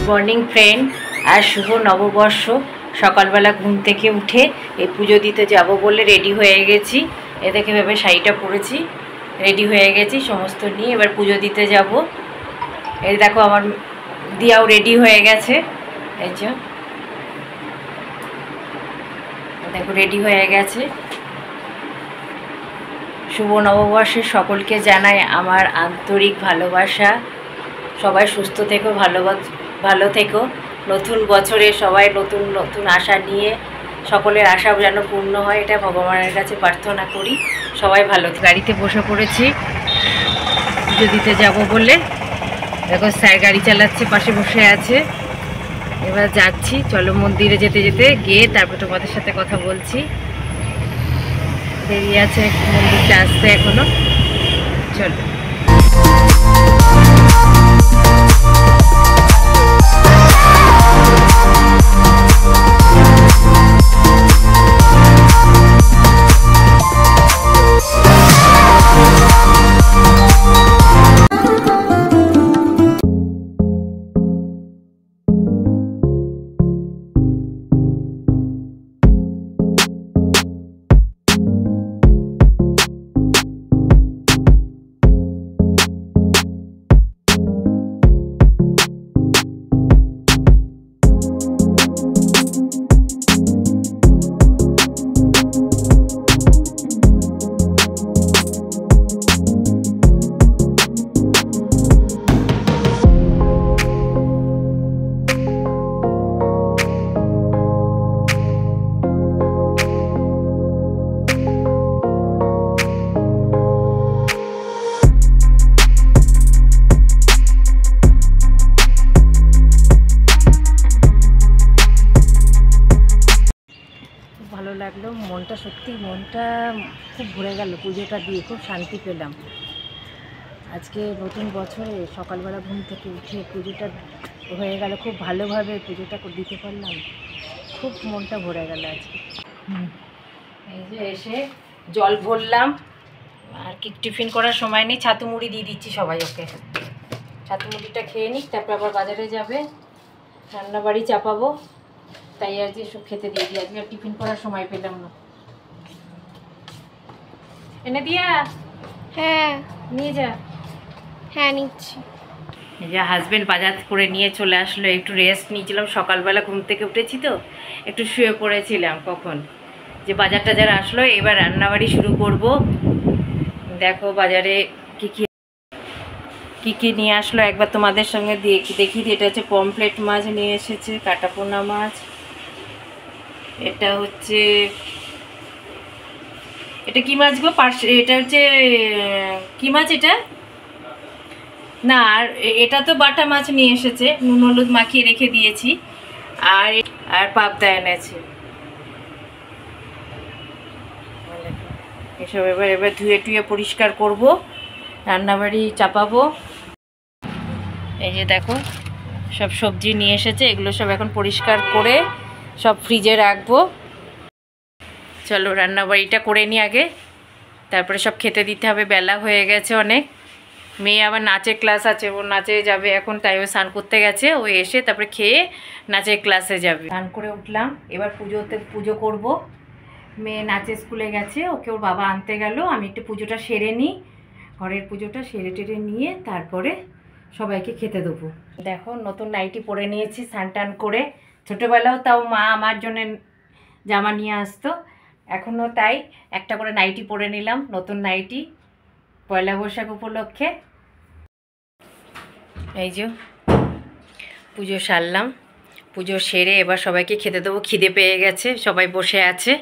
Morning friend. আর শুভ নববর্ষ। সকালবেলা ঘুম থেকে উঠে এই পুজো দিতে যাব বলে রেডি হয়ে গেছি। এ দেখে ভেবে শাড়িটা পরেছি, রেডি হয়ে গেছি সমস্ত নিয়ে। এবার পুজো দিতে যাব। এই দেখো আমার দিয়াও রেডি হয়ে গেছে। এই যে দেখো রেডি হয়ে গেছে। শুভ নববর্ষের সকলকে জানাই আমার আন্তরিক ভালোবাসা। সবাই সুস্থ থেকো, ভালো থেকো। নতুন বছরে সবাই নতুন নতুন আশা নিয়ে সকলের আশা যেন পূর্ণ হয়, এটা ভগবানের কাছে প্রার্থনা করি। সবাই ভালো। গাড়িতে বসে পড়েছি পুজো দিতে যাব বলে। দেখো স্যার গাড়ি চালাচ্ছে, পাশে বসে আছে। এবার যাচ্ছি, চলো মন্দিরে যেতে যেতে গিয়ে তারপর তোমাদের সাথে কথা বলছি। দেরি আছে মন্দিরটা আসতে এখনো, চলো। ভালো লাগলো, মনটা সত্যি মনটা খুব ভরে গেল। পুজোটা দিয়ে খুব শান্তি পেলাম। আজকে নতুন বছরে সকালবেলা ঘুম থেকে উঠে পুজোটা হয়ে গেল, খুব ভালোভাবে পুজোটা দিতে পারলাম। খুব মনটা ভরে গেল আজকে। এই যে এসে জল ভরলাম, আর কি টিফিন করার সময় নেই। ছাতু মুড়ি দিয়ে দিচ্ছি সবাই, ওকে ছাতু মুড়িটা খেয়ে নিক, তারপর আবার বাজারে যাবে, রান্নাবাড়ি চাপাবো। তাই আজকে সব খেতে দিয়ে দিই। আজকে আর টিফিন করার সময় পেলাম না। এনে দিয়া? হ্যাঁ নিয়ে যা। হ্যাঁ নিচ্ছি। এই যে হাজবেন্ড বাজার করে নিয়ে চলে আসলো। একটু রেস্ট নিয়েছিলাম, সকালবেলা ঘুম থেকে উঠেছি তো একটু শুয়ে পড়েছিলাম। কখন যে বাজার টাজার আসলো, এবার রান্নাবাড়ি শুরু করব। দেখো বাজারে কি নিয়ে আসলো একবার তোমাদের সঙ্গে দেখি। এটা হচ্ছে পমফ্লেট মাছ নিয়ে এসেছে, কাটাপোনা মাছ। এটা হচ্ছে, এটা কি মাছ গো? এটা হচ্ছে কি মাছ এটা? না, আর এটা তো বাটা মাছ নিয়ে এসেছে, নুন হলুদ মাখিয়ে রেখে দিয়েছি। আর পাবদা এনেছে। এসব এবার ধুয়ে টুয়ে পরিষ্কার করব, রান্নাবাড়ি চাপাবো। এই যে দেখো সব সবজি নিয়ে এসেছে, এগুলো সব এখন পরিষ্কার করে সব ফ্রিজে রাখবো। চলো রান্নাবাড়িটা করে নিই আগে, তারপরে সব খেতে দিতে হবে। বেলা হয়ে গেছে অনেক। মেয়ে আবার নাচের ক্লাস আছে, ও নাচে যাবে এখন, তাই ও স্নান করতে গেছে। ও এসে তারপরে খেয়ে নাচের ক্লাসে যাবে। স্নান করে উঠলাম, এবার পুজো করব। মেয়ে নাচের স্কুলে গেছে, ওকে ওর বাবা আনতে গেল। আমি একটু পুজোটা সেরে নিই, ঘরের পুজোটা সেরে টেরে নিয়ে তারপরে সবাইকে খেতে দেবো। দেখো নতুন নাইটি পরে নিয়েছি স্নান টান করে। ছোটোবেলাও তাও মা আমার জন্য জামা নিয়ে আসতো, এখনও তাই একটা করে নাইটি পরে নিলাম, নতুন নাইটি, পয়লা বৈশাখ উপলক্ষে। এই যে পুজো সারলাম, পুজো সেরে এবার সবাইকে খেতে দেবো। খিদে পেয়ে গেছে, সবাই বসে আছে।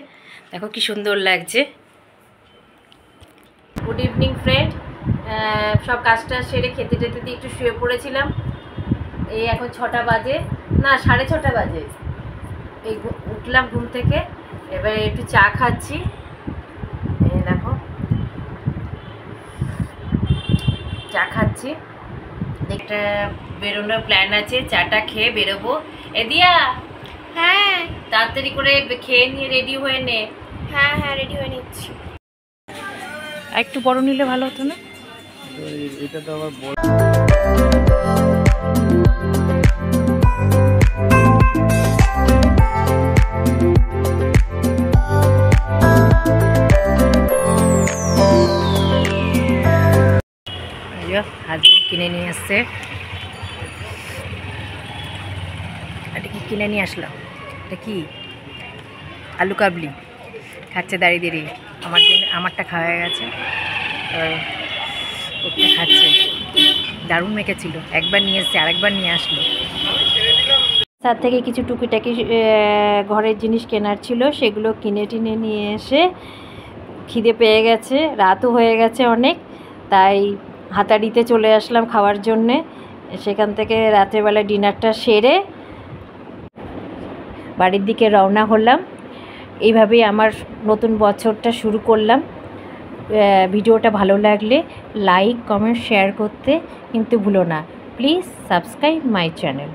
দেখো কি সুন্দর লাগছে। Good evening friend. সব কাজটা সেরে খেতে টেতে দিয়ে একটু শুয়ে পড়েছিলাম। এই এখন 6টা বাজে, না 6:30 বাজে। এই উঠলাম ঘুম থেকে, এবার একটু চা খাচ্ছি। এই দেখো চা খাচ্ছি। একটা বেরোনোর প্ল্যান আছে, চাটা খেয়ে বেরোবো। এদিয়া, হ্যাঁ তাড়াতাড়ি করে খেয়ে নিয়ে রেডি হয়ে নে। হ্যাঁ হ্যাঁ রেডি হয়ে নিচ্ছি। একটু বড় নিলে ভালো হতো না? এটা তো আবার বড়। কিনে নিয়ে এসছে। এটা কি কিনে নিয়ে আসলাম? এটা কি? আলু কাবলি খাচ্ছে দাঁড়িয়ে দাঁড়িয়ে। আমার জন্য আমারটা খাওয়া হয়ে গেছে, ওটা খাচ্ছে। দারুণ মেখেছিল, একবার নিয়ে এসছে আরেকবার নিয়ে আসলো। তার থেকে কিছু টুকিটাকি ঘরের জিনিস কেনার ছিল, সেগুলো কিনে টিনে নিয়ে এসে খিদে পেয়ে গেছে, রাতও হয়ে গেছে অনেক, তাই হাতাড়িতে চলে আসলাম খাওয়ার জন্যে। সেখান থেকে রাত্রেবেলা ডিনারটা সেরে বাড়ির দিকে রওনা হলাম। এইভাবেই আমার নতুন বছরটা শুরু করলাম। ভিডিওটা ভালো লাগলে লাইক কমেন্ট শেয়ার করতে কিন্তু ভুলো না। Please subscribe my channel.